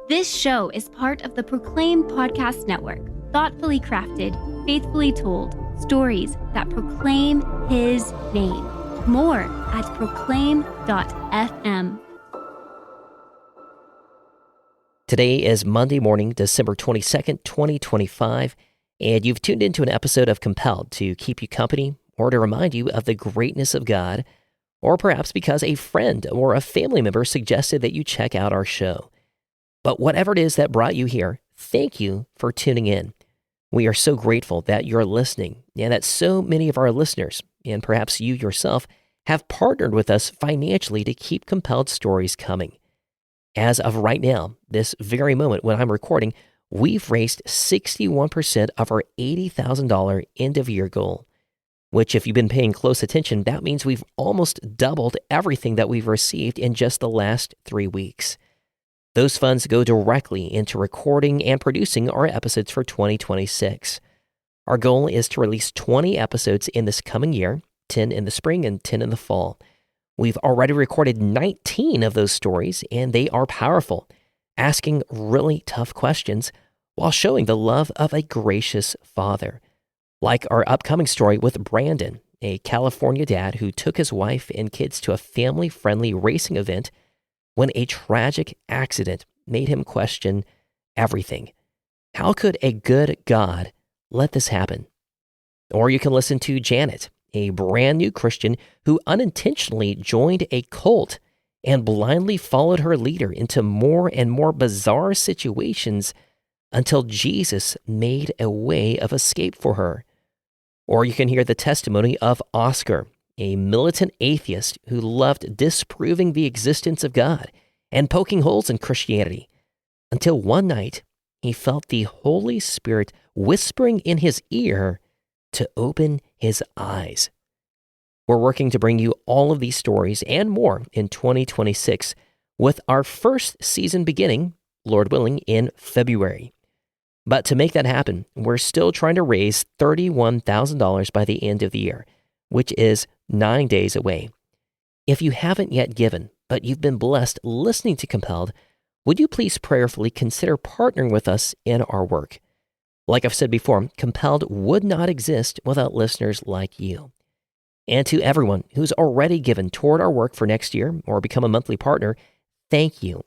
This show is part of the Proclaim Podcast Network, thoughtfully crafted, faithfully told stories that proclaim His name. More at proclaim.fm. Today is Monday morning, December 22nd, 2025, and you've tuned into an episode of Compelled to keep you company or to remind you of the greatness of God, or perhaps because a friend or a family member suggested that you check out our show. But whatever it is that brought you here, thank you for tuning in. We are so grateful that you're listening and that so many of our listeners, and perhaps you yourself, have partnered with us financially to keep Compelled stories coming. As of right now, this very moment when I'm recording, we've raised 61% of our $80,000 end-of-year goal, which if you've been paying close attention, that means we've almost doubled everything that we've received in just the last 3 weeks. Those funds go directly into recording and producing our episodes for 2026. Our goal is to release 20 episodes in this coming year, 10 in the spring and 10 in the fall. We've already recorded 19 of those stories, and they are powerful, asking really tough questions while showing the love of a gracious father. Like our upcoming story with Brandon, a California dad who took his wife and kids to a family-friendly racing event when a tragic accident made him question everything. How could a good God let this happen? Or you can listen to Janet, a brand new Christian who unintentionally joined a cult and blindly followed her leader into more and more bizarre situations until Jesus made a way of escape for her. Or you can hear the testimony of Oscar, a militant atheist who loved disproving the existence of God and poking holes in Christianity, until one night he felt the Holy Spirit whispering in his ear to open his eyes. We're working to bring you all of these stories and more in 2026, with our first season beginning, Lord willing, in February. But to make that happen, we're still trying to raise $31,000 by the end of the year, which is 9 days away. If you haven't yet given, but you've been blessed listening to Compelled, would you please prayerfully consider partnering with us in our work? Like I've said before, Compelled would not exist without listeners like you. And to everyone who's already given toward our work for next year or become a monthly partner, thank you.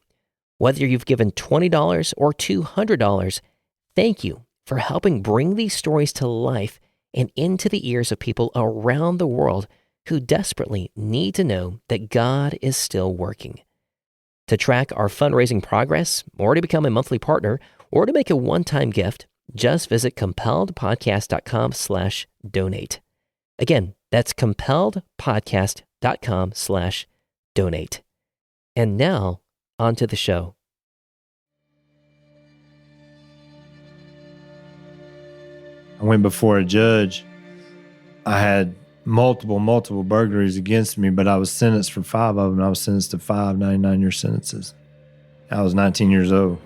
Whether you've given $20 or $200, thank you for helping bring these stories to life and into the ears of people around the world who desperately need to know that God is still working. To track our fundraising progress, or to become a monthly partner, or to make a one-time gift, just visit compelledpodcast.com/donate. Again, that's compelledpodcast.com/donate. And now, on to the show. I went before a judge. I had multiple burglaries against me, but I was sentenced for 5 of them. I was sentenced to 5 99-year sentences. I was 19 years old.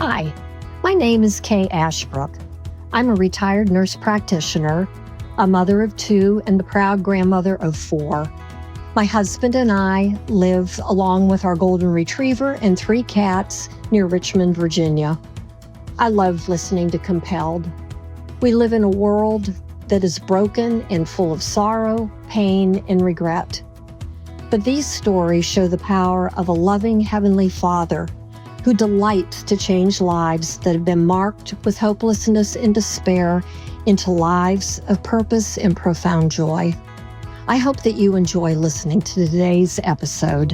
Hi, my name is Kay Ashbrook. I'm a retired nurse practitioner, a mother of 2, and the proud grandmother of 4. My husband and I live along with our golden retriever and 3 cats near Richmond, Virginia. I love listening to Compelled. We live in a world that is broken and full of sorrow, pain, and regret. But these stories show the power of a loving Heavenly Father who delights to change lives that have been marked with hopelessness and despair into lives of purpose and profound joy. I hope that you enjoy listening to today's episode.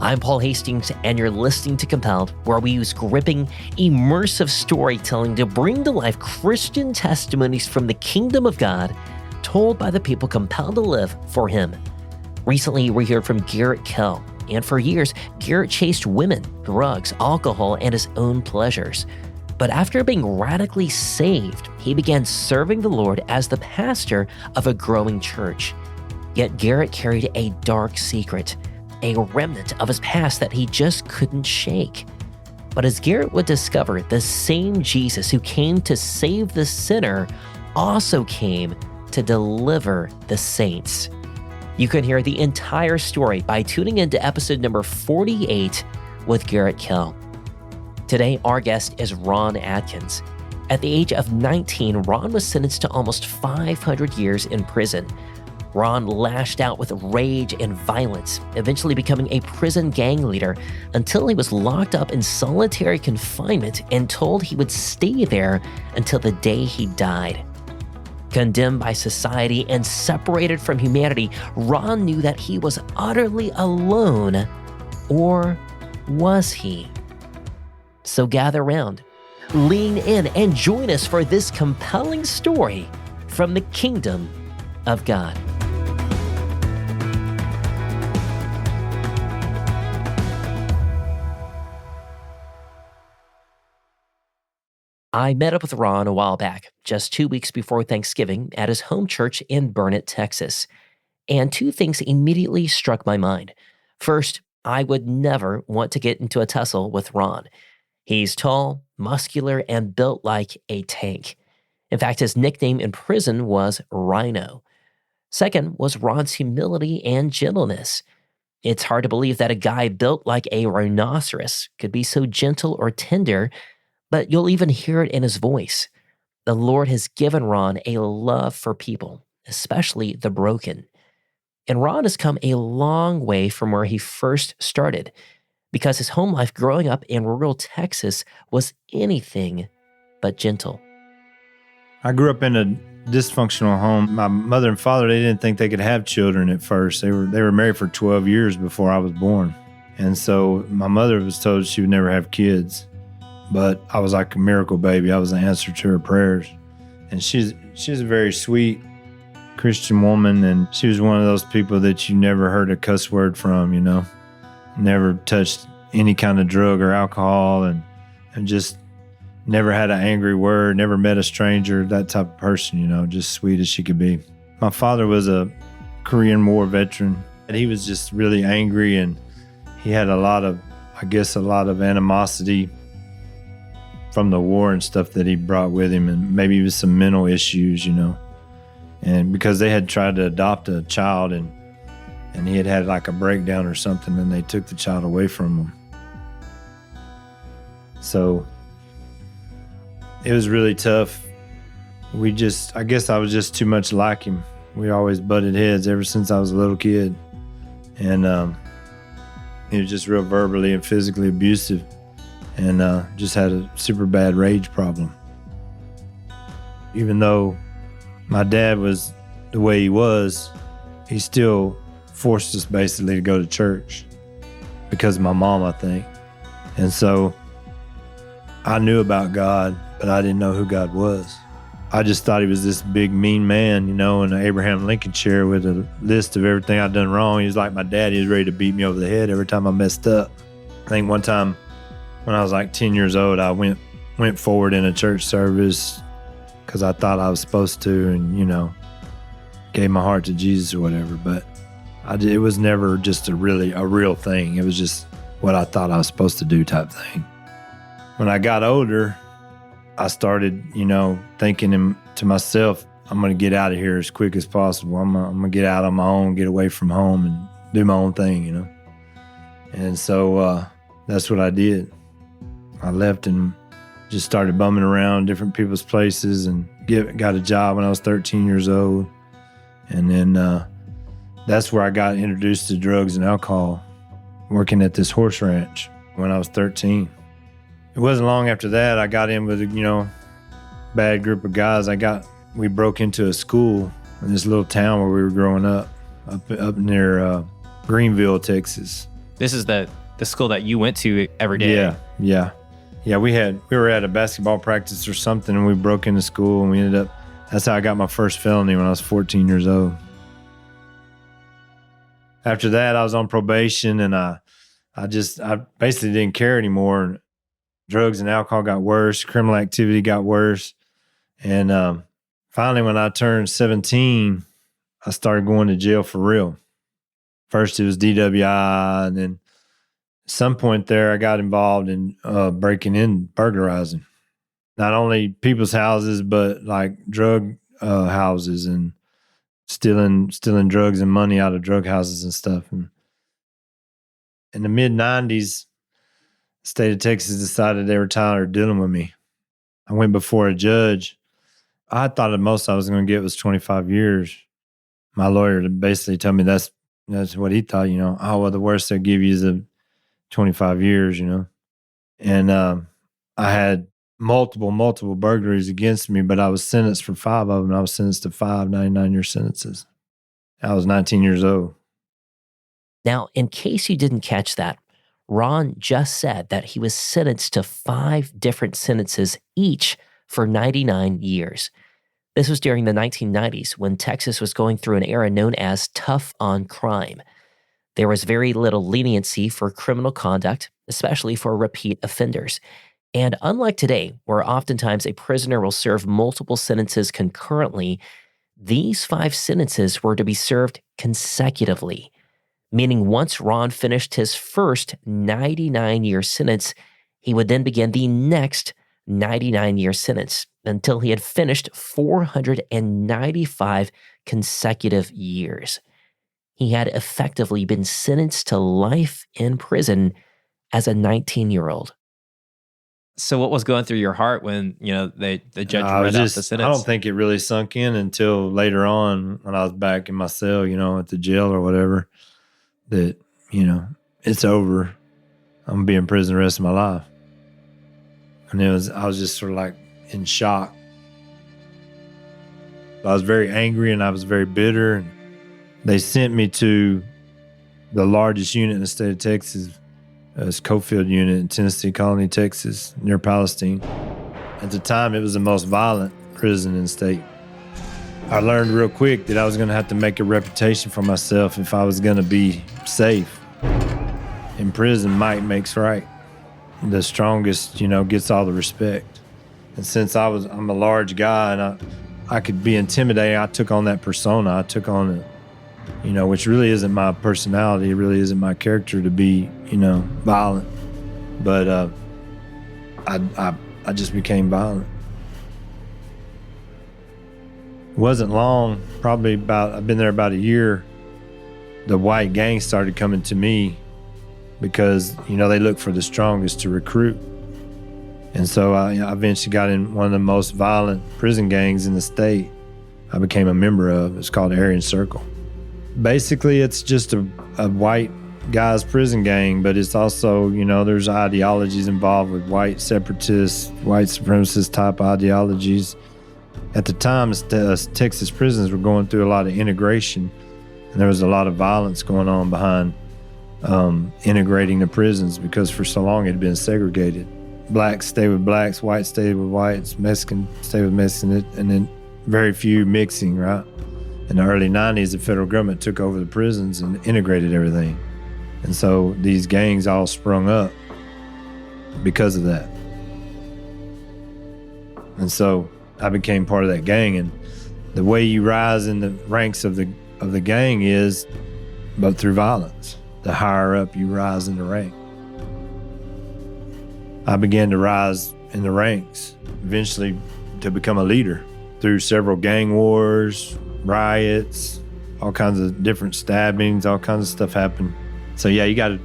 I'm Paul Hastings, and you're listening to Compelled, where we use gripping, immersive storytelling to bring to life Christian testimonies from the kingdom of God, told by the people compelled to live for Him. Recently, we heard from Garrett Kell, and for years, Garrett chased women, drugs, alcohol, and his own pleasures. But after being radically saved, he began serving the Lord as the pastor of a growing church. Yet Garrett carried a dark secret, a remnant of his past that he just couldn't shake. But as Garrett would discover, the same Jesus who came to save the sinner also came to deliver the saints. You can hear the entire story by tuning into episode number 48 with Garrett Kell. Today, our guest is Ron Adkins. At the age of 19, Ron was sentenced to almost 500 years in prison. Ron lashed out with rage and violence, eventually becoming a prison gang leader until he was locked up in solitary confinement and told he would stay there until the day he died. Condemned by society and separated from humanity, Ron knew that he was utterly alone. Or was he? So gather round, lean in, and join us for this compelling story from the kingdom of God. I met up with Ron a while back, just 2 weeks before Thanksgiving, at his home church in Burnett, Texas. And two things immediately struck my mind. First, I would never want to get into a tussle with Ron. He's tall, muscular, and built like a tank. In fact, his nickname in prison was Rhino. Second was Ron's humility and gentleness. It's hard to believe that a guy built like a rhinoceros could be so gentle or tender, but you'll even hear it in his voice. The Lord has given Ron a love for people, especially the broken. And Ron has come a long way from where he first started, because his home life growing up in rural Texas was anything but gentle. I grew up in a dysfunctional home. My mother and father, they didn't think they could have children at first. They were married for 12 years before I was born. And so my mother was told she would never have kids. But I was like a miracle baby. I was the answer to her prayers. And she's a very sweet Christian woman, and she was one of those people that you never heard a cuss word from, Never touched any kind of drug or alcohol, and just never had an angry word, never met a stranger, that type of person, just sweet as she could be. My father was a Korean War veteran, and he was just really angry, and he had a lot of animosity from the war and stuff that he brought with him, and maybe even some mental issues, And because they had tried to adopt a child, and he had like a breakdown or something, and they took the child away from him. So it was really tough. I guess I was just too much like him. We always butted heads ever since I was a little kid. And he was just real verbally and physically abusive, and just had a super bad rage problem. Even though my dad was the way he was, he still forced us basically to go to church because of my mom, I think. And so I knew about God, but I didn't know who God was. I just thought he was this big mean man, in an Abraham Lincoln chair with a list of everything I'd done wrong. He was like my dad. He was ready to beat me over the head every time I messed up. I think one time when I was like 10 years old, I went forward in a church service because I thought I was supposed to, and, gave my heart to Jesus or whatever. But it was never just a real thing. It was just what I thought I was supposed to do type thing. When I got older, I started, thinking to myself, I'm going to get out of here as quick as possible. I'm going to get out on my own, get away from home, and do my own thing, And so that's what I did. I left and just started bumming around different people's places, and got a job when I was 13 years old. And then that's where I got introduced to drugs and alcohol, working at this horse ranch when I was 13. It wasn't long after that I got in with a, bad group of guys. We broke into a school in this little town where we were growing up near Greenville, Texas. This is the school that you went to every day. Yeah. We were at a basketball practice or something, and we broke into school, and that's how I got my first felony when I was 14 years old. After that, I was on probation, and I basically didn't care anymore. Drugs and alcohol got worse. Criminal activity got worse. And finally, when I turned 17, I started going to jail for real First it was DWI, and then at some point there I got involved in breaking in, burglarizing. Not only people's houses, but like drug houses, and stealing drugs and money out of drug houses and stuff. And in the mid-90s, the state of Texas decided they were tired of dealing with me. I went before a judge. I thought the most I was going to get was 25 years. My lawyer basically told me that's what he thought, Oh, well, the worst they'll give you is 25 years, And I had multiple burglaries against me, but I was sentenced for 5 of them. I was sentenced to 5 99-year sentences. I was 19 years old. Now, in case you didn't catch that, Ron just said that he was sentenced to 5 different sentences, each for 99 years. This was during the 1990s when Texas was going through an era known as tough on crime. There was very little leniency for criminal conduct, especially for repeat offenders. And unlike today, where oftentimes a prisoner will serve multiple sentences concurrently, these 5 sentences were to be served consecutively, meaning once Ron finished his first 99-year sentence, he would then begin the next 99-year sentence until he had finished 495 consecutive years. He had effectively been sentenced to life in prison as a 19-year-old. So what was going through your heart when, the judge read out the sentence? I don't think it really sunk in until later on when I was back in my cell, at the jail or whatever, that, it's over. I'm going to be in prison the rest of my life. And I was just sort of like in shock. I was very angry and I was very bitter. And they sent me to the largest unit in the state of Texas. It's Compelled unit in Tennessee Colony, Texas, near Palestine. At the time, it was the most violent prison in the state. I learned real quick that I was going to have to make a reputation for myself if I was going to be safe. In prison, might makes right. The strongest, gets all the respect. And since I'm a large guy and I could be intimidating, I took on that persona. I took on it. Which really isn't my personality. It really isn't my character to be, violent. But I just became violent. It wasn't long, I've been there about a year. The white gang started coming to me because, they look for the strongest to recruit. And so I eventually got in one of the most violent prison gangs in the state. I became a member of. It's called Aryan Circle. Basically, it's just a white guys prison gang, but it's also, there's ideologies involved with white separatists, white supremacist type ideologies. At the time, Texas prisons were going through a lot of integration, and there was a lot of violence going on behind integrating the prisons because for so long it had been segregated. Blacks stayed with blacks, whites stayed with whites, Mexican stayed with Mexican, and then very few mixing, right? In the early 90s, the federal government took over the prisons and integrated everything. And so these gangs all sprung up because of that. And so I became part of that gang. And the way you rise in the ranks of the gang is but through violence. The higher up you rise in the rank. I began to rise in the ranks, eventually to become a leader through several gang wars, riots, all kinds of different stabbings, all kinds of stuff happened. So yeah, you got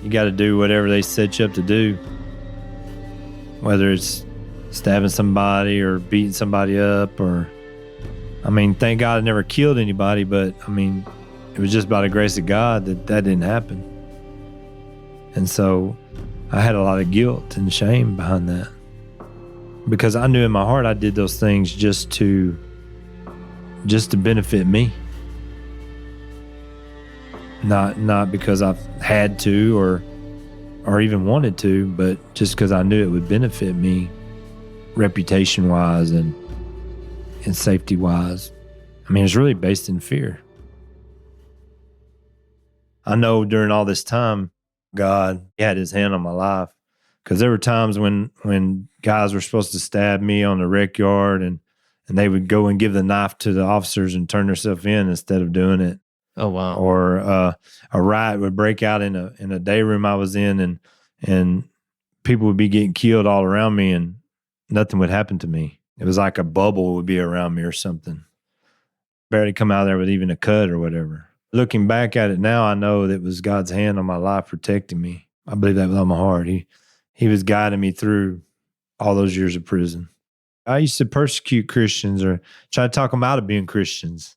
to do whatever they set you up to do, whether it's stabbing somebody or beating somebody up, or thank God I never killed anybody, but it was just by the grace of God that didn't happen. And so I had a lot of guilt and shame behind that because I knew in my heart I did those things just to benefit me. Not because I've had to or even wanted to, but just because I knew it would benefit me reputation-wise and safety-wise. It's really based in fear. I know during all this time, God had his hand on my life because there were times when guys were supposed to stab me on the rec yard and they would go and give the knife to the officers and turn themselves in instead of doing it. Oh, wow. Or a riot would break out in a day room I was in, and people would be getting killed all around me, and nothing would happen to me. It was like a bubble would be around me or something. Barely come out of there with even a cut or whatever. Looking back at it now, I know that it was God's hand on my life protecting me. I believe that with all my heart. He was guiding me through all those years of prison. I used to persecute Christians or try to talk them out of being Christians,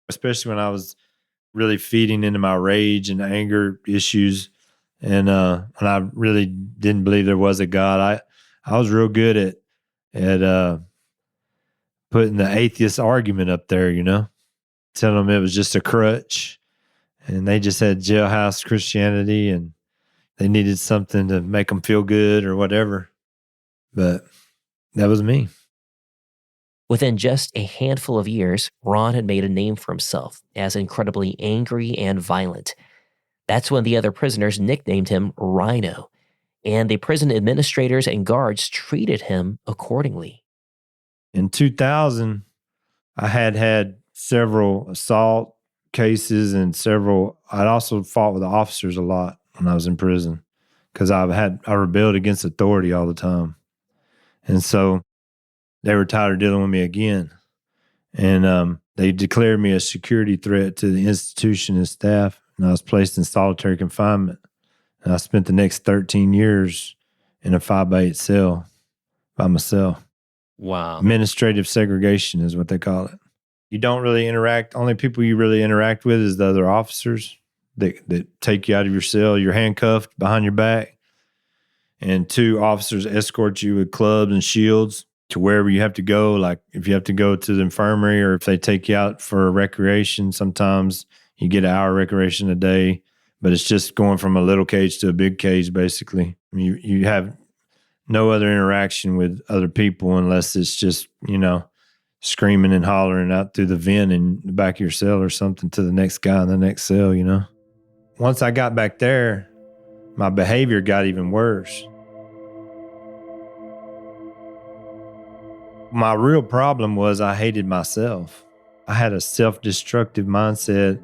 especially when I was really feeding into my rage and anger issues. And when I really didn't believe there was a God, I was real good at putting the atheist argument up there, telling them it was just a crutch and they just had jailhouse Christianity and they needed something to make them feel good or whatever. But that was me. Within just a handful of years, Ron had made a name for himself as incredibly angry and violent. That's when the other prisoners nicknamed him Rhino, and the prison administrators and guards treated him accordingly. In 2000, I had several assault cases and I'd also fought with the officers a lot when I was in prison because I rebelled against authority all the time. And so they were tired of dealing with me again. And they declared me a security threat to the institution and staff. And I was placed in solitary confinement. And I spent the next 13 years in a 5x8 cell by myself. Wow. Administrative segregation is what they call it. You don't really interact. Only people you really interact with is the other officers that take you out of your cell. You're handcuffed behind your back. And 2 officers escort you with clubs and shields to wherever you have to go. Like if you have to go to the infirmary or if they take you out for recreation, sometimes you get an hour recreation a day. But it's just going from a little cage to a big cage, basically. I mean, you have no other interaction with other people unless it's just, screaming and hollering out through the vent in the back of your cell or something to the next guy in the next cell, Once I got back there, my behavior got even worse. My real problem was I hated myself. I had a self-destructive mindset,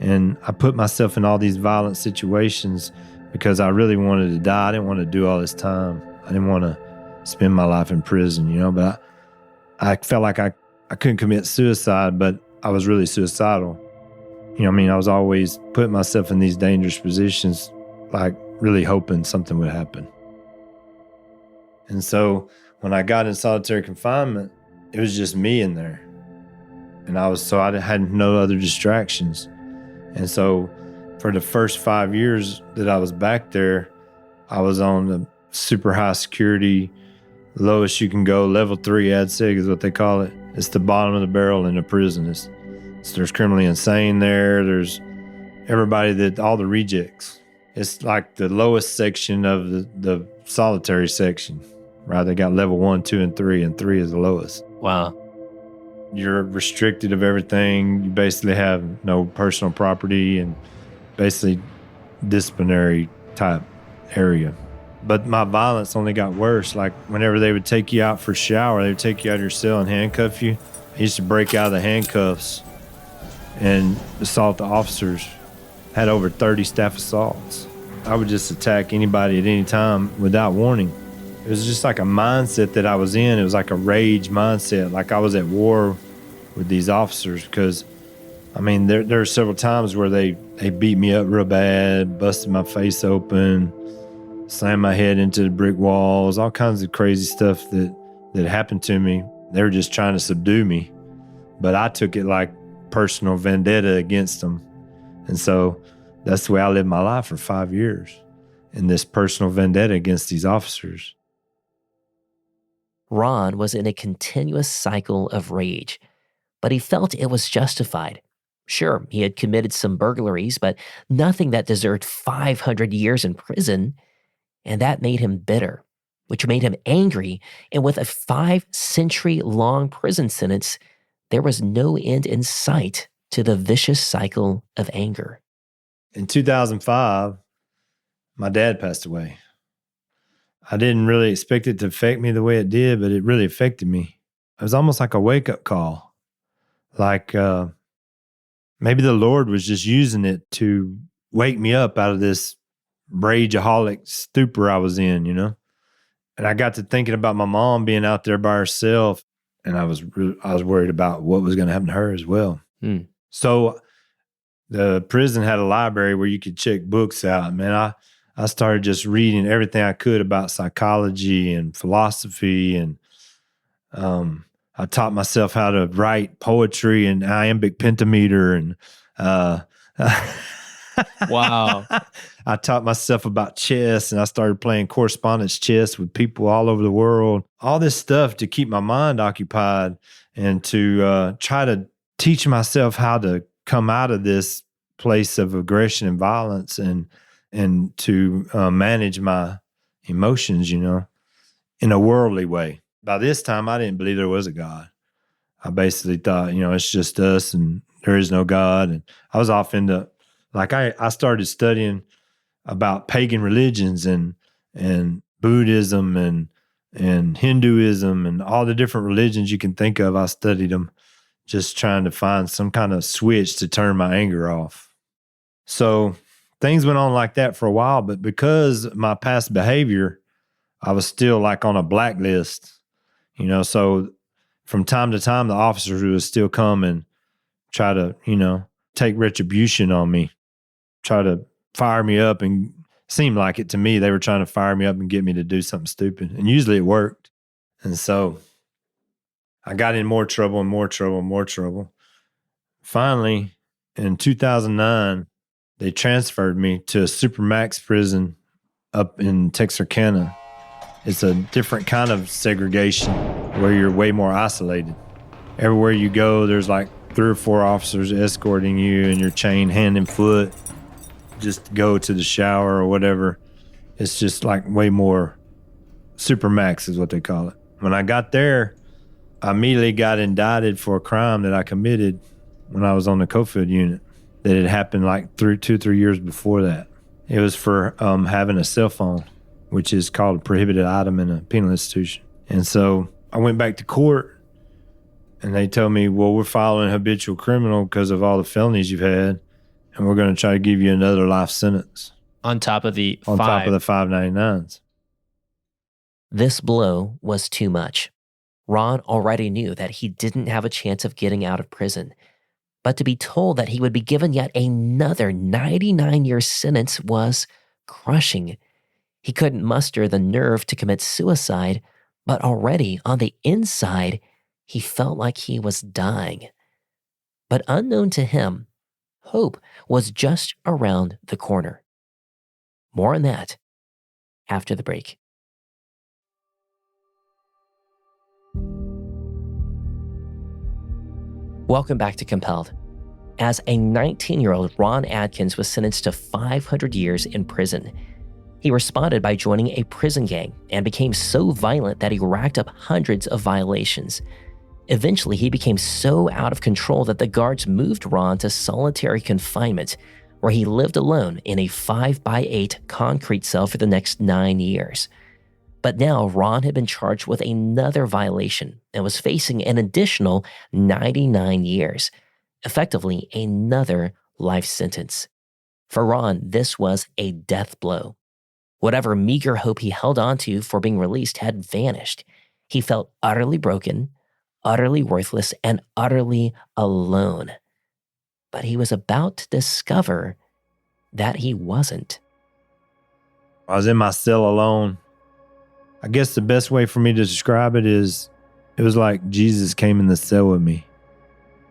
and I put myself in all these violent situations because I really wanted to die. I didn't want to do all this time. I didn't want to spend my life in prison, but I felt like I couldn't commit suicide, but I was really suicidal. I was always putting myself in these dangerous positions, like really hoping something would happen. And so when I got in solitary confinement, it was just me in there. And I had no other distractions. And so for the first 5 years that I was back there, I was on the super high security, lowest you can go, level 3 ADSEG is what they call it. It's the bottom of the barrel in a prison. There's criminally insane there. There's everybody all the rejects. It's like the lowest section of the solitary section, right? They got level 1, 2, and 3, and 3 is the lowest. Wow. You're restricted of everything. You basically have no personal property and basically disciplinary type area. But my violence only got worse. Like whenever they would take you out for a shower, they would take you out of your cell and handcuff you. I used to break out of the handcuffs and assault the officers. Had over 30 staff assaults. I would just attack anybody at any time without warning. It was just like a mindset that I was in. It was like a rage mindset, like I was at war with these officers because, there are several times where they beat me up real bad, busted my face open, slammed my head into the brick walls, all kinds of crazy stuff that happened to me. They were just trying to subdue me, but I took it like personal vendetta against them. And so that's the way I lived my life for 5 years, in this personal vendetta against these officers. Ron was in a continuous cycle of rage, but he felt it was justified. Sure, he had committed some burglaries, but nothing that deserved 500 years in prison, and that made him bitter, which made him angry, and with a 5-century-long prison sentence, there was no end in sight to the vicious cycle of anger. In 2005, my dad passed away. I didn't really expect it to affect me the way it did, but it really affected me. It was almost like a wake-up call. Like maybe the Lord was just using it to wake me up out of this rageaholic stupor I was in, And I got to thinking about my mom being out there by herself, and I was worried about what was going to happen to her as well. So the prison had a library where you could check books out. Man, I started just reading everything I could about psychology and philosophy, and I taught myself how to write poetry and iambic pentameter, and Wow. I taught myself about chess, and I started playing correspondence chess with people all over the world. All this stuff to keep my mind occupied and to try to teach myself how to come out of this place of aggression and violence, and to manage my emotions, in a worldly way. By this time, I didn't believe there was a God. I basically thought, it's just us and there is no God. And I was off into, I started studying about pagan religions and Buddhism and Hinduism and all the different religions you can think of. I studied them, just trying to find some kind of switch to turn my anger off. So things went on like that for a while, but because of my past behavior, I was still on a blacklist, so from time to time, the officers would still come and try to, take retribution on me, try to fire me up, and seemed like it to me. They were trying to fire me up and get me to do something stupid. And usually it worked. And so I got in more trouble and more trouble and more trouble. Finally, in 2009, they transferred me to a supermax prison up in Texarkana. It's a different kind of segregation where you're way more isolated. Everywhere you go, there's 3 or 4 officers escorting you, and you're chained hand and foot just to go to the shower or whatever. It's just way more supermax is what they call it. When I got there, I immediately got indicted for a crime that I committed when I was on the Compelled unit that had happened 2-3 years before that. It was for having a cell phone, which is called a prohibited item in a penal institution. And so I went back to court, and they told me, well, we're filing a habitual criminal because of all the felonies you've had, and we're going to try to give you another life sentence. On top of the 599s. This blow was too much. Ron already knew that he didn't have a chance of getting out of prison, but to be told that he would be given yet another 99-year sentence was crushing. He couldn't muster the nerve to commit suicide, but already on the inside, he felt like he was dying. But unknown to him, hope was just around the corner. More on that after the break. Welcome back to Compelled. As a 19-year-old, Ron Adkins was sentenced to 500 years in prison. He responded by joining a prison gang and became so violent that he racked up hundreds of violations. Eventually, he became so out of control that the guards moved Ron to solitary confinement, where he lived alone in a 5x8 concrete cell for the next 9 years. But now Ron had been charged with another violation and was facing an additional 99 years, effectively another life sentence. For Ron, this was a death blow. Whatever meager hope he held onto for being released had vanished. He felt utterly broken, utterly worthless, and utterly alone. But he was about to discover that he wasn't. I was in my cell alone. I guess the best way for me to describe it is it was like Jesus came in the cell with me,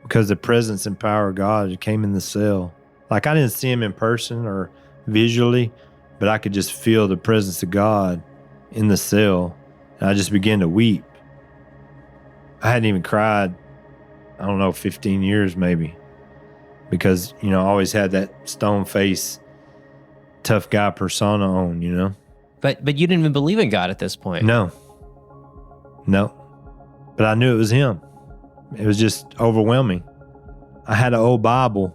because the presence and power of God came in the cell. I didn't see him in person or visually, but I could just feel the presence of God in the cell, and I just began to weep. I hadn't even cried, 15 years maybe, because, I always had that stone face, tough guy persona on, But you didn't even believe in God at this point. No. But I knew it was him. It was just overwhelming. I had an old Bible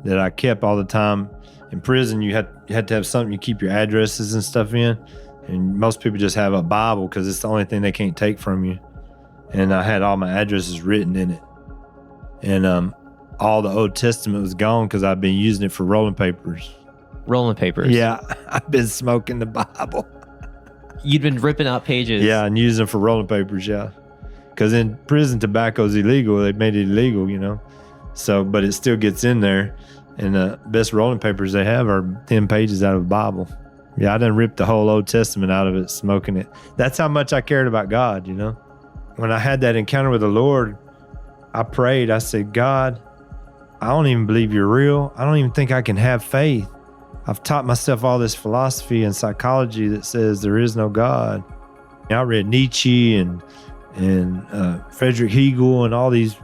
that I kept all the time. In prison, you had to have something you keep your addresses and stuff in. And most people just have a Bible because it's the only thing they can't take from you. And I had all my addresses written in it. And all the Old Testament was gone because I've been using it for rolling papers. Rolling papers. Yeah, I've been smoking the Bible. You'd been ripping out pages. Yeah, and using them for rolling papers, yeah. Because in prison, tobacco is illegal. They made it illegal, you know. So, but it still gets in there. And the best rolling papers they have are 10 pages out of the Bible. Yeah, I done ripped the whole Old Testament out of it, smoking it. That's how much I cared about God, you know. When I had that encounter with the Lord, I prayed. I said, God, I don't even believe you're real. I don't even think I can have faith. I've taught myself all this philosophy and psychology that says there is no God. I read Nietzsche and Friedrich Hegel and all these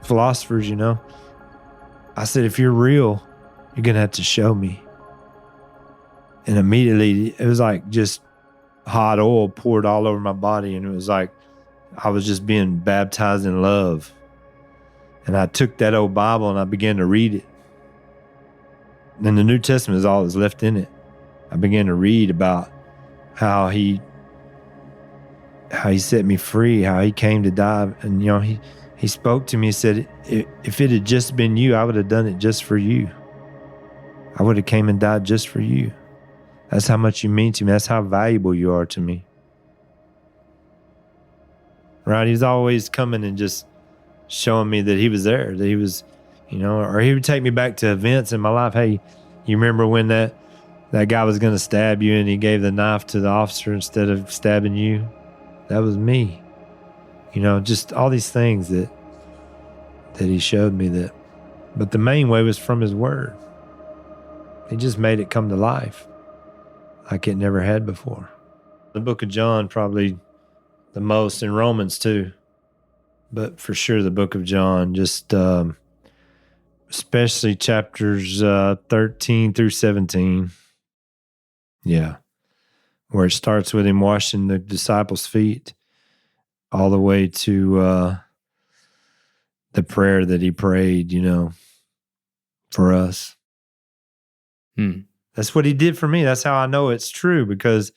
philosophers, you know. I said, if you're real, you're going to have to show me. And immediately it was like just hot oil poured all over my body. And it was like I was just being baptized in love. And I took that old Bible and I began to read it. And the New Testament is all that's left in it. I began to read about how he set me free, how he came to die. And, you know, he spoke to me and said, if it had just been you, I would have done it just for you. I would have came and died just for you. That's how much you mean to me. That's how valuable you are to me. Right? He's always coming and just showing me that he was there, that he was, you know, or he would take me back to events in my life. Hey, you remember when that guy was going to stab you and he gave the knife to the officer instead of stabbing you? That was me. You know, just all these things that he showed me that. But the main way was from his word. He just made it come to life like it never had before. The book of John probably the most, in Romans too. But for sure the book of John, just especially chapters 13 through 17. Yeah. Where it starts with him washing the disciples' feet all the way to the prayer that he prayed, you know, for us. That's what he did for me. That's how I know it's true, because,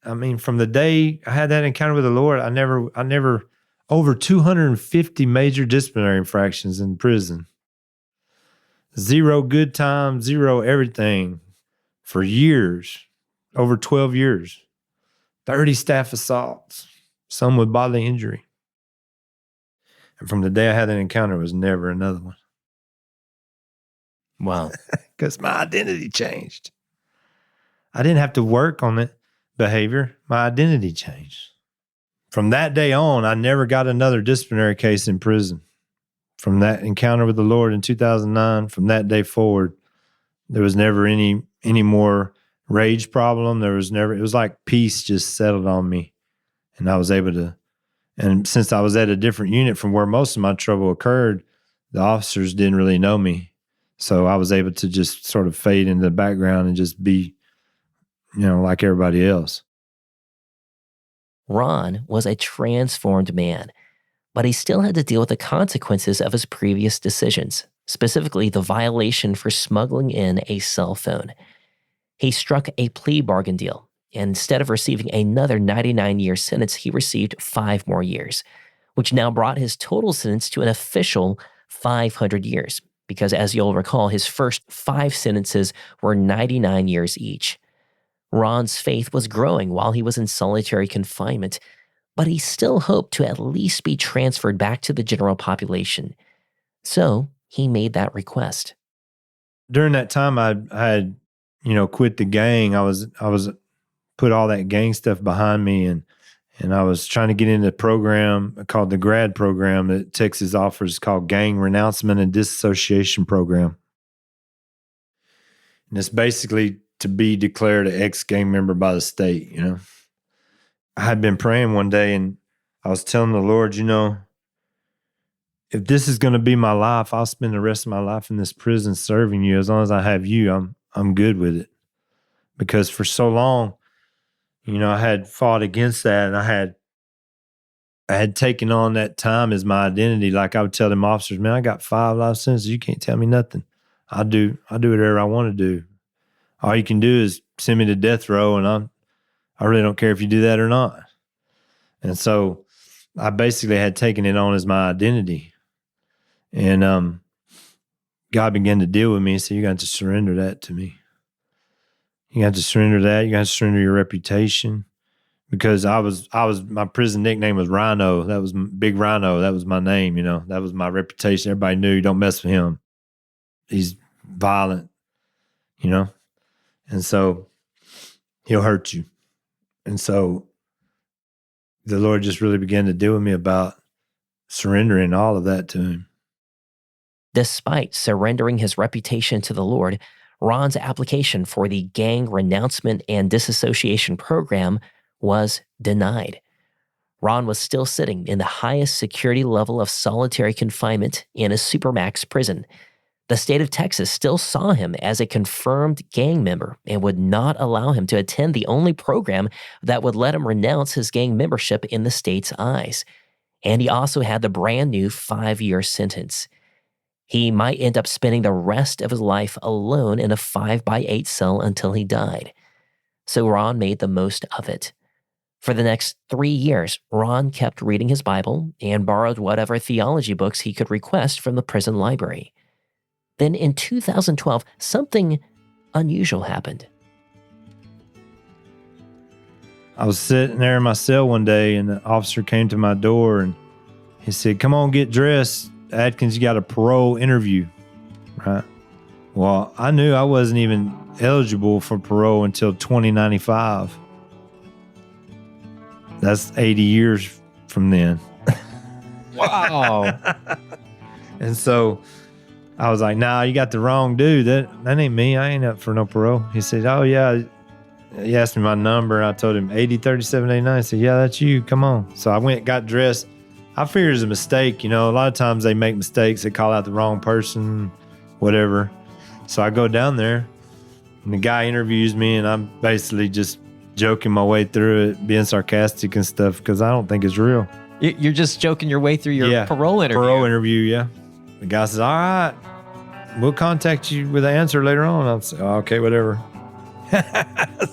I mean, from the day I had that encounter with the Lord, I never over 250 major disciplinary infractions in prison. 0 good time, 0 everything for years, over 12 years. 30 staff assaults, some with bodily injury. And from the day I had that encounter, it was never another one. Wow. Because my identity changed. I didn't have to work on the behavior. My identity changed. From that day on, I never got another disciplinary case in prison. From that encounter with the Lord in 2009, from that day forward, there was never any more rage problem. It was like peace just settled on me. And I was able to, and since I was at a different unit from where most of my trouble occurred, the officers didn't really know me. So I was able to just sort of fade into the background and just be, you know, like everybody else. Ron was a transformed man, but he still had to deal with the consequences of his previous decisions, specifically the violation for smuggling in a cell phone. He struck a plea bargain deal, and instead of receiving another 99-year sentence, he received 5 more years, which now brought his total sentence to an official 500 years, because as you'll recall, his first 5 sentences were 99 years each. Ron's faith was growing while he was in solitary confinement, but he still hoped to at least be transferred back to the general population. So he made that request. During that time, I had, you know, quit the gang. I was put all that gang stuff behind me, and I was trying to get into a program called the grad program that Texas offers, called Gang Renouncement and Disassociation Program. And it's basically to be declared an ex-gang member by the state, you know. I had been praying one day and I was telling the Lord, you know, if this is going to be my life, I'll spend the rest of my life in this prison serving you. As long as I have you, I'm good with it. Because for so long, you know, I had fought against that, and I had taken on that time as my identity. Like I would tell them officers, man, I got 5 life sentences. You can't tell me nothing. I'll do whatever I want to do. All you can do is send me to death row, and I really don't care if you do that or not. And so I basically had taken it on as my identity. And God began to deal with me and said, you got to surrender that to me. You got to surrender that. You got to surrender your reputation. Because my prison nickname was Rhino. That was Big Rhino. That was my name, That was my reputation. Everybody knew, don't mess with him. He's violent, And so he'll hurt you. And so the Lord just really began to deal with me about surrendering all of that to him. Despite surrendering his reputation to the Lord, Ron's application for the gang renouncement and disassociation program was denied. Ron was still sitting in the highest security level of solitary confinement in a supermax prison. The state of Texas still saw him as a confirmed gang member and would not allow him to attend the only program that would let him renounce his gang membership in the state's eyes. And he also had the brand new 5-year sentence. He might end up spending the rest of his life alone in a 5x8 cell until he died. So Ron made the most of it. For the next 3 years, Ron kept reading his Bible and borrowed whatever theology books he could request from the prison library. Then in 2012, something unusual happened. I was sitting there in my cell one day, and the officer came to my door, and he said, come on, get dressed. Adkins, you got a parole interview, right? Well, I knew I wasn't even eligible for parole until 2095. That's 80 years from then. Wow. And so I was like, nah, you got the wrong dude. That ain't me. I ain't up for no parole. He said, oh, yeah. He asked me my number, and I told him 803789. He said, yeah, that's you. Come on. So I went, got dressed. I figured it was a mistake. A lot of times they make mistakes. They call out the wrong person, whatever. So I go down there, and the guy interviews me, and I'm basically just joking my way through it, being sarcastic and stuff, because I don't think it's real. You're just joking your way through your parole interview. Parole interview, yeah. The guy says, all right, we'll contact you with the answer later on. I'll say, oh, okay, whatever.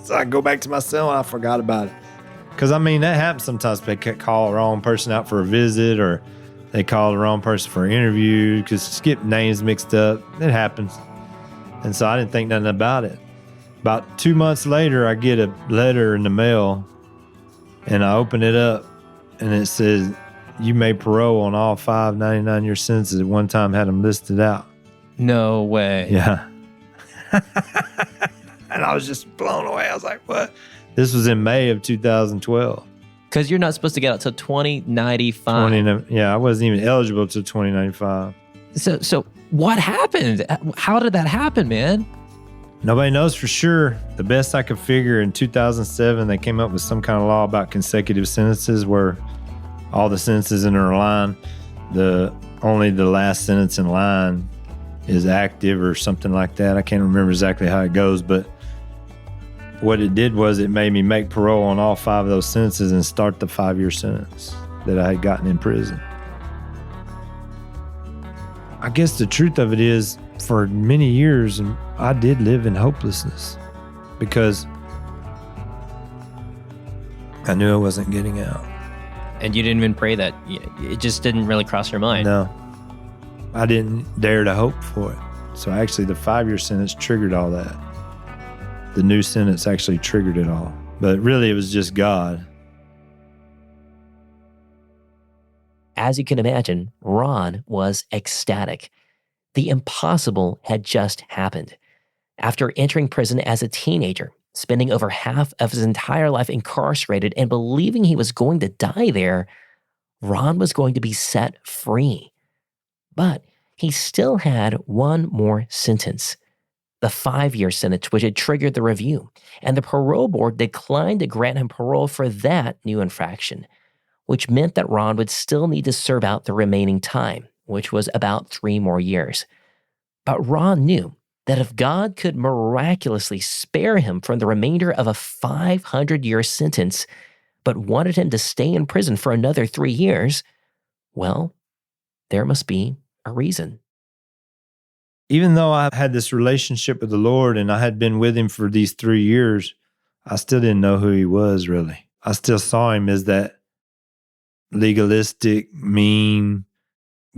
So I go back to my cell, and I forgot about it. Because, that happens sometimes. They call the wrong person out for a visit, or they call the wrong person for an interview because just get names mixed up. It happens. And so I didn't think nothing about it. About 2 months later, I get a letter in the mail, and I open it up, and it says, you made parole on all 5 99-year sentences. At one time, had them listed out. No way. Yeah. And I was just blown away. I was like, what? This was in May of 2012. Because you're not supposed to get out till 2095. Yeah, I wasn't even eligible till 2095. So what happened? How did that happen, man? Nobody knows for sure. The best I could figure, in 2007, they came up with some kind of law about consecutive sentences where all the sentences in a line, only the last sentence in line is active or something like that. I can't remember exactly how it goes, but what it did was it made me make parole on all 5 of those sentences and start the 5-year sentence that I had gotten in prison. I guess the truth of it is, for many years, I did live in hopelessness because I knew I wasn't getting out. And you didn't even pray that? It just didn't really cross your mind? No. I didn't dare to hope for it. So actually, the 5-year sentence triggered all that. The new sentence actually triggered it all. But really, it was just God. As you can imagine, Ron was ecstatic. The impossible had just happened. After entering prison as a teenager, spending over half of his entire life incarcerated and believing he was going to die there, Ron was going to be set free. But he still had one more sentence, the 5-year sentence, which had triggered the review, and the parole board declined to grant him parole for that new infraction, which meant that Ron would still need to serve out the remaining time, which was about 3 more years. But Ron knew that if God could miraculously spare him from the remainder of a 500-year sentence, but wanted him to stay in prison for another 3 years, well, there must be a reason. Even though I had this relationship with the Lord and I had been with him for these 3 years, I still didn't know who he was, really. I still saw him as that legalistic, mean,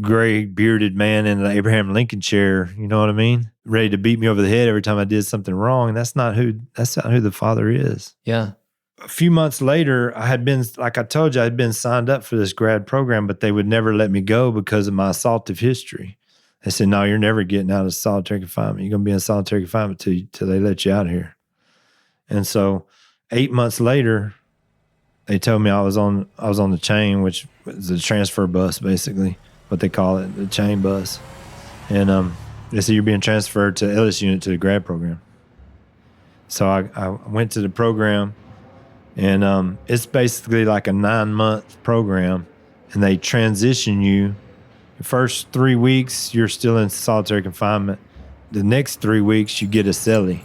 gray bearded man in the Abraham Lincoln chair, you know what I mean? Ready to beat me over the head every time I did something wrong. That's not who the Father is. Yeah. A few months later, I had been, like I told you, I had been signed up for this grad program, but they would never let me go because of my assaultive history. They said, no, you're never getting out of solitary confinement. You're going to be in solitary confinement till they let you out of here. And so 8 months later, they told me I was on the chain, which was a transfer bus, basically, what they call it, the chain bus. And they said, you're being transferred to Ellis Unit to the grad program. So I went to the program, and it's basically like a 9-month program, and they transition you. The first 3 weeks, you're still in solitary confinement. The next 3 weeks, you get a cellie.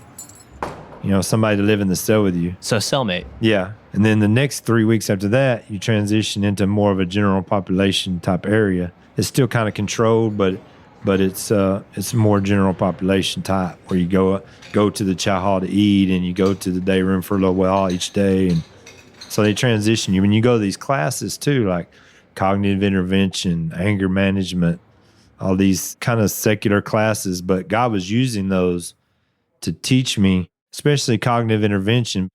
You know, somebody to live in the cell with you. So cellmate. Yeah. And then the next 3 weeks after that, you transition into more of a general population type area. It's still kind of controlled, but it's more general population type, where you go to the chow hall to eat, and you go to the day room for a little while each day. And so they transition you. When you go to these classes too, like cognitive intervention, anger management, all these kind of secular classes, but God was using those to teach me, especially cognitive intervention.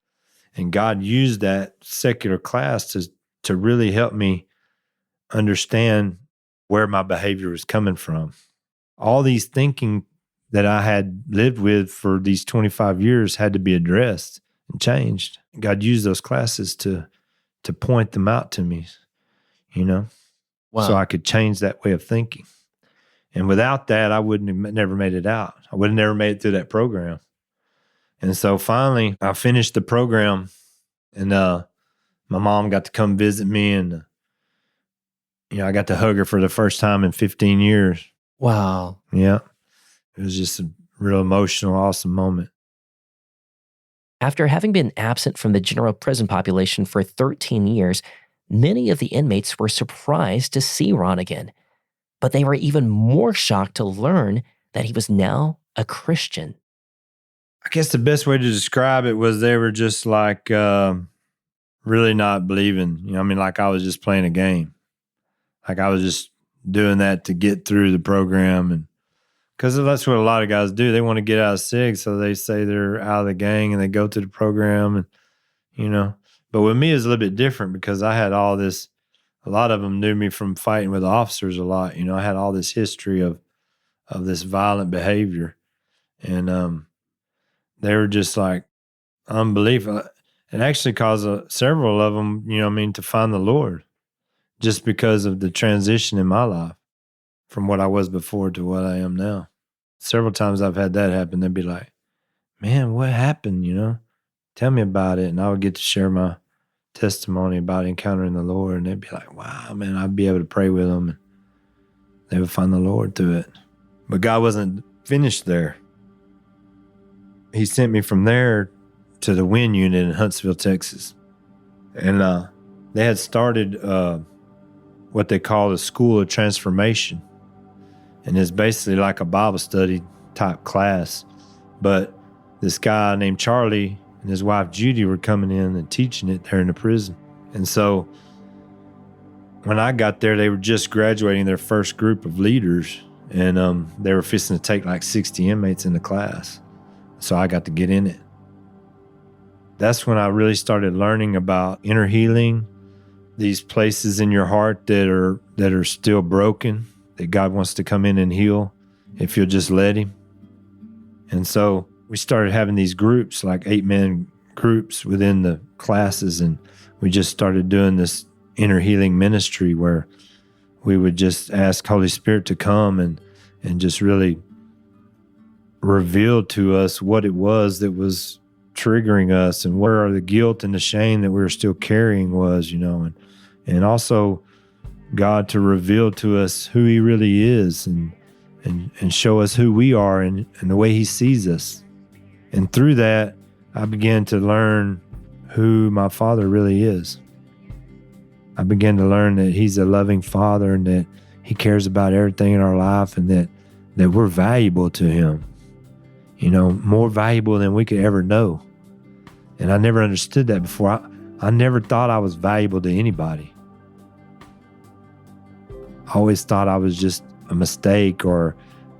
And God used that secular class to really help me understand where my behavior was coming from. All these thinking that I had lived with for these 25 years had to be addressed and changed. God used those classes to point them out to me, you know, so I could change that way of thinking. And without that, I wouldn't have never made it out. I would have never made it through that program. And so finally, I finished the program, and my mom got to come visit me, and I got to hug her for the first time in 15 years. Wow. Yeah. It was just a real emotional, awesome moment. After having been absent from the general prison population for 13 years, many of the inmates were surprised to see Ron again. But they were even more shocked to learn that he was now a Christian. I guess the best way to describe it was they were just like really not believing. Like I was just playing a game. Like I was just doing that to get through the program. And because that's what a lot of guys do. They want to get out of SIG, so they say they're out of the gang and they go to the program. And, but with me, it's a little bit different because I had all this. A lot of them knew me from fighting with officers a lot. I had all this history of this violent behavior. And they were just like unbelief. It actually caused several of them, to find the Lord just because of the transition in my life from what I was before to what I am now. Several times I've had that happen. They'd be like, man, what happened? Tell me about it. And I would get to share my testimony about encountering the Lord. And they'd be like, wow, man, I'd be able to pray with them. And they would find the Lord through it. But God wasn't finished there. He sent me from there to the WIN unit in Huntsville, Texas. And they had started what they call a School of Transformation. And it's basically like a Bible study type class. But this guy named Charlie and his wife Judy were coming in and teaching it there in the prison. And so when I got there, they were just graduating their first group of leaders. And they were fixing to take like 60 inmates in the class. So I got to get in it. That's when I really started learning about inner healing, these places in your heart that are still broken, that God wants to come in and heal if you'll just let him. And so we started having these groups, like 8-man groups within the classes, and we just started doing this inner healing ministry where we would just ask Holy Spirit to come and just really reveal to us what it was that was triggering us and where the guilt and the shame that we were still carrying was, and also God to reveal to us who he really is and show us who we are and the way he sees us. And through that, I began to learn who my Father really is. I began to learn that he's a loving Father and that he cares about everything in our life and that we're valuable to him. More valuable than we could ever know. And I never understood that before. I never thought I was valuable to anybody. I always thought I was just a mistake, or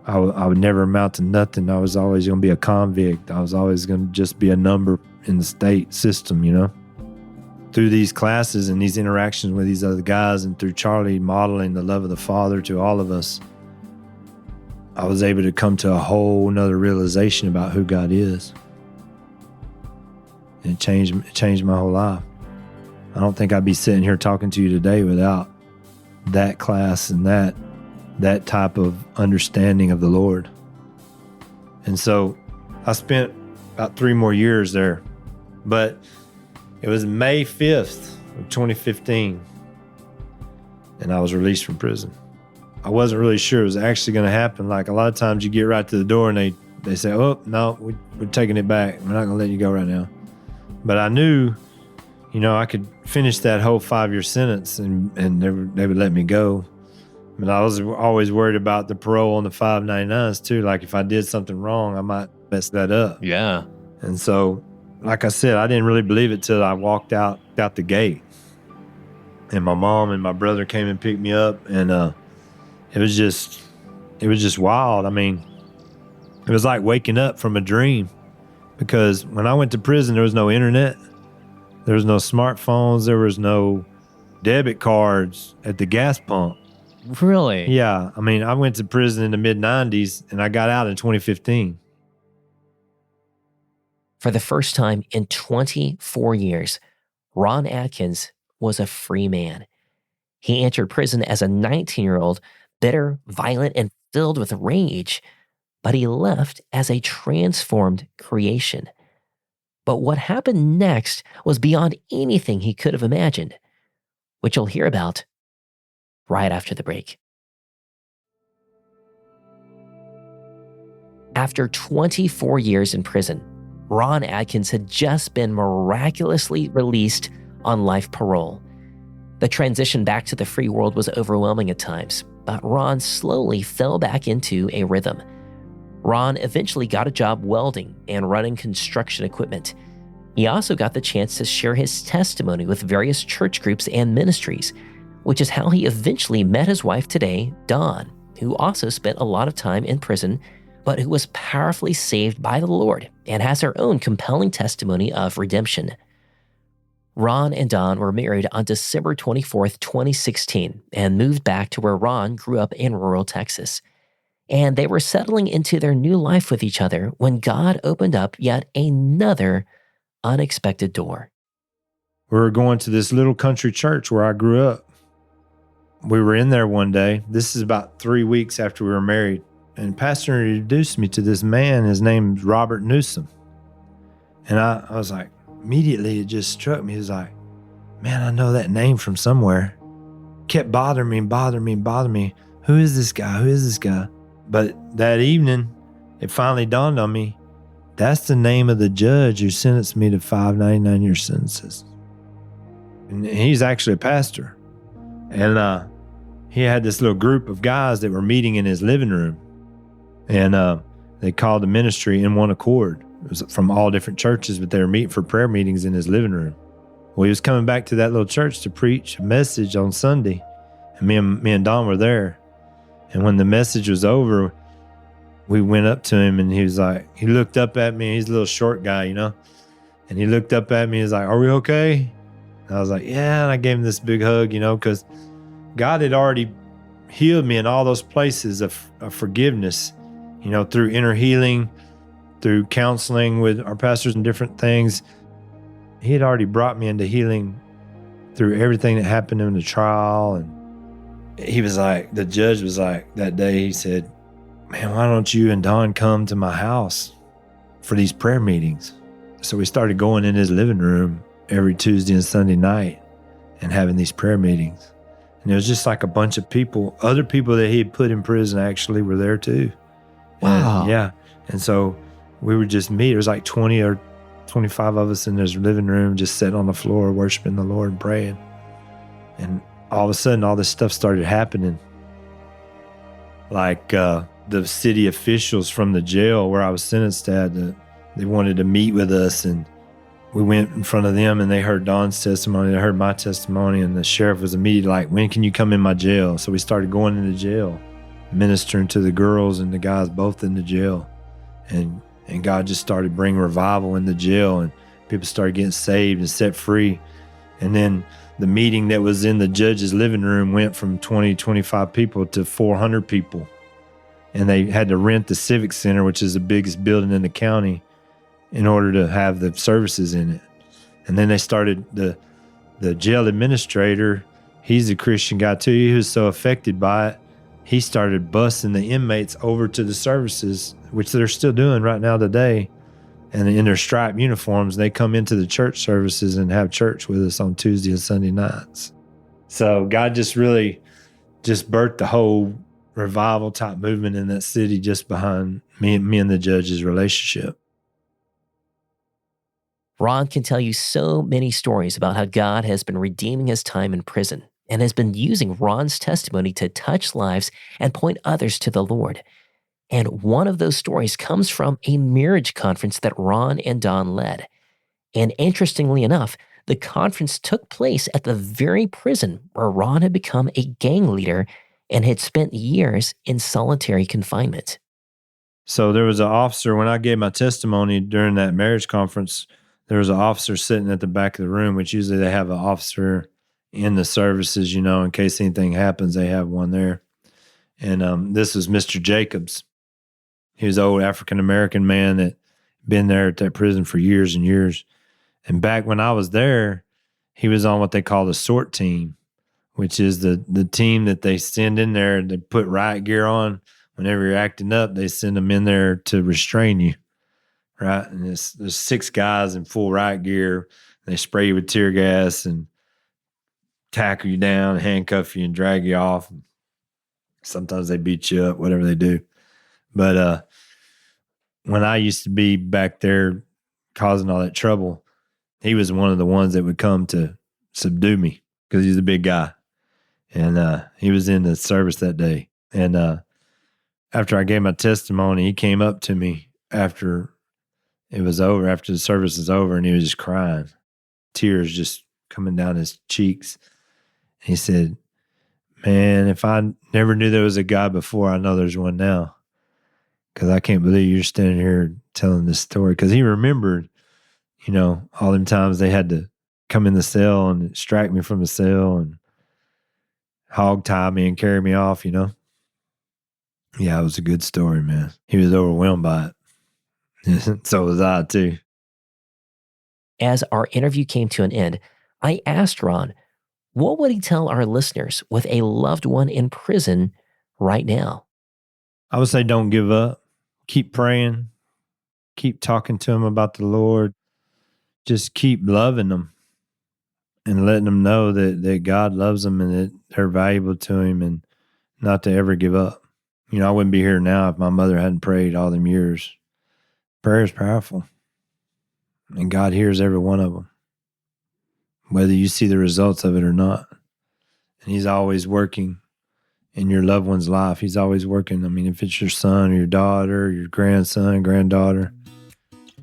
I would never amount to nothing. I was always going to be a convict. I was always going to just be a number in the state system, Through these classes and these interactions with these other guys, and through Charlie modeling the love of the Father to all of us, I was able to come to a whole nother realization about who God is. And it changed my whole life. I don't think I'd be sitting here talking to you today without that class and that type of understanding of the Lord. And so I spent about 3 more years there. But it was May 5th of 2015, and I was released from prison. I wasn't really sure it was actually going to happen. Like, a lot of times you get right to the door and they say, oh, no, we're taking it back. We're not going to let you go right now. But I knew, I could finish that whole 5-year sentence and they would let me go. But I was always worried about the parole on the 599s too. Like, if I did something wrong, I might mess that up. Yeah. And so, like I said, I didn't really believe it till I walked out the gate. And my mom and my brother came and picked me up, and it was just wild. I mean, it was like waking up from a dream, because when I went to prison, there was no internet. There was no smartphones. There was no debit cards at the gas pump. Really? Yeah. I mean, I went to prison in the mid-90s, and I got out in 2015. For the first time in 24 years, Ron Adkins was a free man. He entered prison as a 19-year-old, bitter, violent, and filled with rage, but he left as a transformed creation. But what happened next was beyond anything he could have imagined, which you'll hear about right after the break. After 24 years in prison, Ron Adkins had just been miraculously released on life parole. The transition back to the free world was overwhelming at times, but Ron slowly fell back into a rhythm. Ron eventually got a job welding and running construction equipment. He also got the chance to share his testimony with various church groups and ministries, which is how he eventually met his wife today, Dawn, who also spent a lot of time in prison, but who was powerfully saved by the Lord and has her own compelling testimony of redemption. Ron and Dawn were married on December 24th, 2016, and moved back to where Ron grew up in rural Texas. And they were settling into their new life with each other when God opened up yet another unexpected door. We were going to this little country church where I grew up. We were in there one day. This is about 3 weeks after we were married. And Pastor introduced me to this man. His name's Robert Newsom. And I was like, immediately it just struck me. He was like, man, I know that name from somewhere. Kept bothering me. Who is this guy? But that evening, it finally dawned on me, that's the name of the judge who sentenced me to 5 99-year sentences. And he's actually a pastor. And he had this little group of guys that were meeting in his living room. And they called the ministry In One Accord. It was from all different churches, but they were meeting for prayer meetings in his living room. Well, he was coming back to that little church to preach a message on Sunday. And me and Don were there. And when the message was over, we went up to him, and he was like, he looked up at me. He's a little short guy, And he looked up at me. He was like, are we okay? And I was like, yeah. And I gave him this big hug, because God had already healed me in all those places of forgiveness, through inner healing, through counseling with our pastors and different things. He had already brought me into healing through everything that happened in the trial. And he was like, the judge was like, that day, he said, man, why don't you and Don come to my house for these prayer meetings? So we started going in his living room every Tuesday and Sunday night and having these prayer meetings. And it was just like a bunch of people, other people that he had put in prison actually were there too. Wow. And, yeah. And so we would just meet. There was like 20 or 25 of us in his living room, just sitting on the floor, worshiping the Lord and praying. And all of a sudden, all this stuff started happening. Like the city officials from the jail where I was sentenced at, they wanted to meet with us, and we went in front of them and they heard Don's testimony, they heard my testimony, and the sheriff was immediately like, when can you come in my jail? So we started going into jail, ministering to the girls and the guys both in the jail. And God just started bringing revival in the jail, and people started getting saved and set free. And then the meeting that was in the judge's living room went from 20, 25 people to 400 people. And they had to rent the Civic Center, which is the biggest building in the county, in order to have the services in it. And then they started, the jail administrator, he's a Christian guy too. He was so affected by it, he started busing the inmates over to the services, which they're still doing right now today. And in their striped uniforms, they come into the church services and have church with us on Tuesday and Sunday nights. So God just really just birthed the whole revival type movement in that city just behind me and the judge's relationship. Ron can tell you so many stories about how God has been redeeming his time in prison and has been using Ron's testimony to touch lives and point others to the Lord. And one of those stories comes from a marriage conference that Ron and Don led. And interestingly enough, the conference took place at the very prison where Ron had become a gang leader and had spent years in solitary confinement. So there was an officer, when I gave my testimony during that marriage conference, there was an officer sitting at the back of the room, which usually they have an officer in the services, in case anything happens, they have one there. And this was Mr. Jacobs. He was an old African-American man that been there at that prison for years and years. And back when I was there, he was on what they call the SORT team, which is the team that they send in there. They put riot gear on. Whenever you're acting up, they send them in there to restrain you, right? And there's 6 guys in full riot gear. They spray you with tear gas and tackle you down, handcuff you, and drag you off. Sometimes they beat you up, whatever they do. But when I used to be back there causing all that trouble, he was one of the ones that would come to subdue me because he's a big guy. And he was in the service that day. And after I gave my testimony, he came up to me after it was over, after the service was over, and he was just crying, tears just coming down his cheeks. And he said, "Man, if I never knew there was a God before, I know there's one now. Because I can't believe you're standing here telling this story." Because he remembered, all them times they had to come in the cell and extract me from the cell and hog tie me and carry me off, Yeah, it was a good story, man. He was overwhelmed by it. So was I, too. As our interview came to an end, I asked Ron, what would he tell our listeners with a loved one in prison right now? I would say don't give up. Keep praying. Keep talking to them about the Lord. Just keep loving them and letting them know that God loves them and that they're valuable to him, and not to ever give up. I wouldn't be here now if my mother hadn't prayed all them years. Prayer is powerful, and God hears every one of them, whether you see the results of it or not. And he's always working in your loved one's life. He's always working. I mean, if it's your son or your daughter, or your grandson, granddaughter,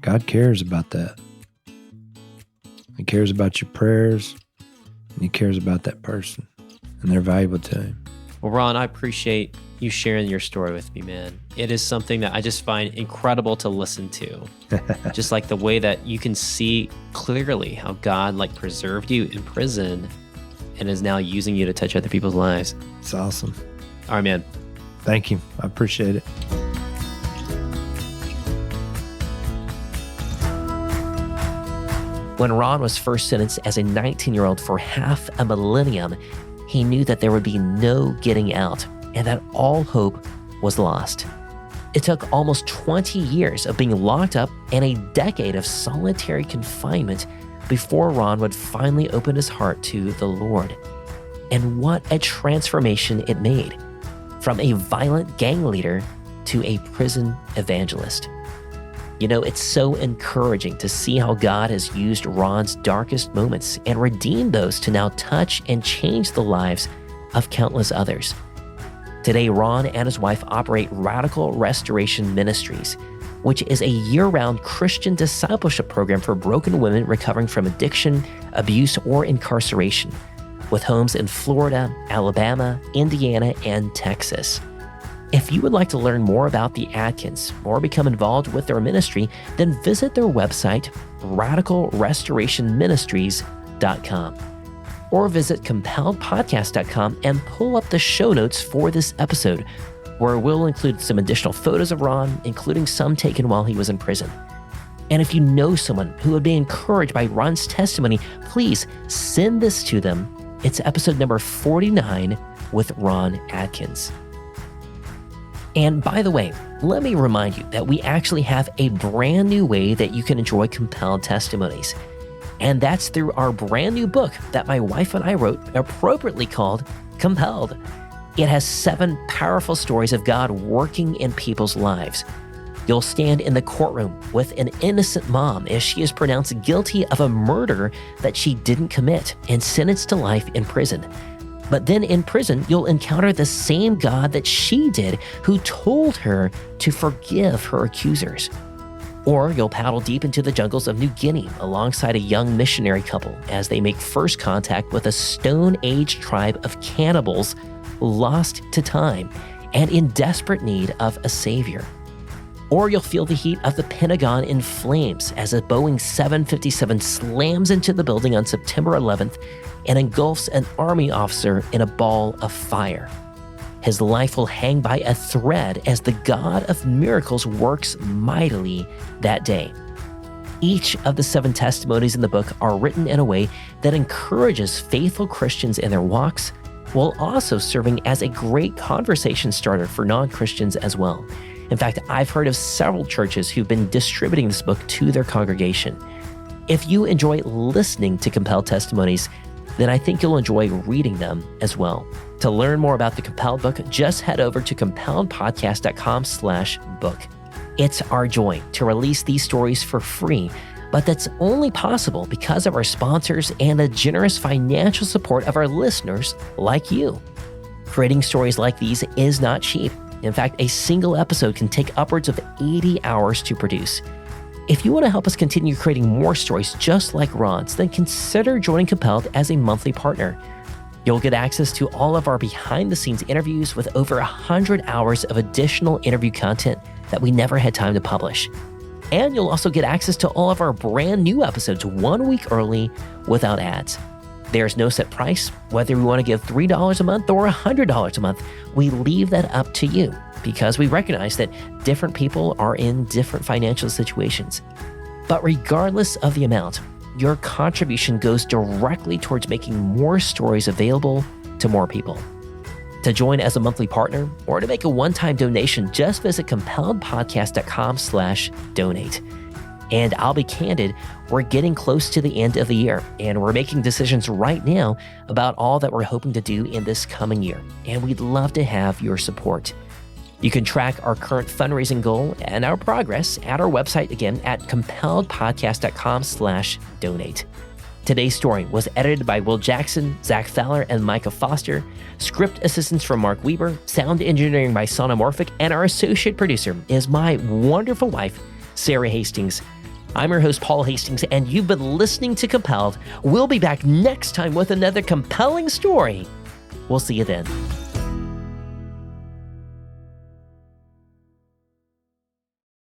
God cares about that. He cares about your prayers, and he cares about that person, and they're valuable to him. Well, Ron, I appreciate you sharing your story with me, man. It is something that I just find incredible to listen to. Just like the way that you can see clearly how God preserved you in prison and is now using you to touch other people's lives. It's awesome. All right, man. Thank you. I appreciate it. When Ron was first sentenced as a 19-year-old for half a millennium, he knew that there would be no getting out and that all hope was lost. It took almost 20 years of being locked up and a decade of solitary confinement before Ron would finally open his heart to the Lord. And what a transformation it made, from a violent gang leader to a prison evangelist. It's so encouraging to see how God has used Ron's darkest moments and redeemed those to now touch and change the lives of countless others. Today, Ron and his wife operate Radical Restoration Ministries, which is a year-round Christian discipleship program for broken women recovering from addiction, abuse, or incarceration, with homes in Florida, Alabama, Indiana, and Texas. If you would like to learn more about the Adkins or become involved with their ministry, then visit their website, radicalrestorationministries.com, or visit compelledpodcast.com and pull up the show notes for this episode, where we'll include some additional photos of Ron, including some taken while he was in prison. And if you know someone who would be encouraged by Ron's testimony, please send this to them. It's episode number 49 with Ron Adkins. And by the way, let me remind you that we actually have a brand new way that you can enjoy Compelled Testimonies. And that's through our brand new book that my wife and I wrote, appropriately called Compelled. It has 7 powerful stories of God working in people's lives. You'll stand in the courtroom with an innocent mom as she is pronounced guilty of a murder that she didn't commit and sentenced to life in prison. But then in prison, you'll encounter the same God that she did, who told her to forgive her accusers. Or you'll paddle deep into the jungles of New Guinea alongside a young missionary couple as they make first contact with a Stone Age tribe of cannibals lost to time and in desperate need of a savior. Or you'll feel the heat of the Pentagon in flames as a Boeing 757 slams into the building on September 11th and engulfs an Army officer in a ball of fire. His life will hang by a thread as the God of miracles works mightily that day. Each of the 7 testimonies in the book are written in a way that encourages faithful Christians in their walks, while also serving as a great conversation starter for non-Christians as well. In fact, I've heard of several churches who've been distributing this book to their congregation. If you enjoy listening to Compelled Testimonies, then I think you'll enjoy reading them as well. To learn more about the Compelled book, just head over to compelledpodcast.com/book. It's our joy to release these stories for free, but that's only possible because of our sponsors and the generous financial support of our listeners like you. Creating stories like these is not cheap. In fact, a single episode can take upwards of 80 hours to produce. If you want to help us continue creating more stories just like Ron's, then consider joining Compelled as a monthly partner. You'll get access to all of our behind-the-scenes interviews with over 100 hours of additional interview content that we never had time to publish. And you'll also get access to all of our brand new episodes 1 week early without ads. There's no set price. Whether we want to give $3 a month or $100 a month, we leave that up to you because we recognize that different people are in different financial situations. But regardless of the amount, your contribution goes directly towards making more stories available to more people. To join as a monthly partner or to make a one-time donation, just visit compelledpodcast.com/donate. And I'll be candid, we're getting close to the end of the year, and we're making decisions right now about all that we're hoping to do in this coming year, and we'd love to have your support. You can track our current fundraising goal and our progress at our website again at compelledpodcast.com/donate. Today's story was edited by Will Jackson, Zach Fowler, and Micah Foster. Script assistance from Mark Weber, sound engineering by Sonomorphic, and our associate producer is my wonderful wife, Sarah Hastings. I'm your host, Paul Hastings, and you've been listening to Compelled. We'll be back next time with another compelling story. We'll see you then.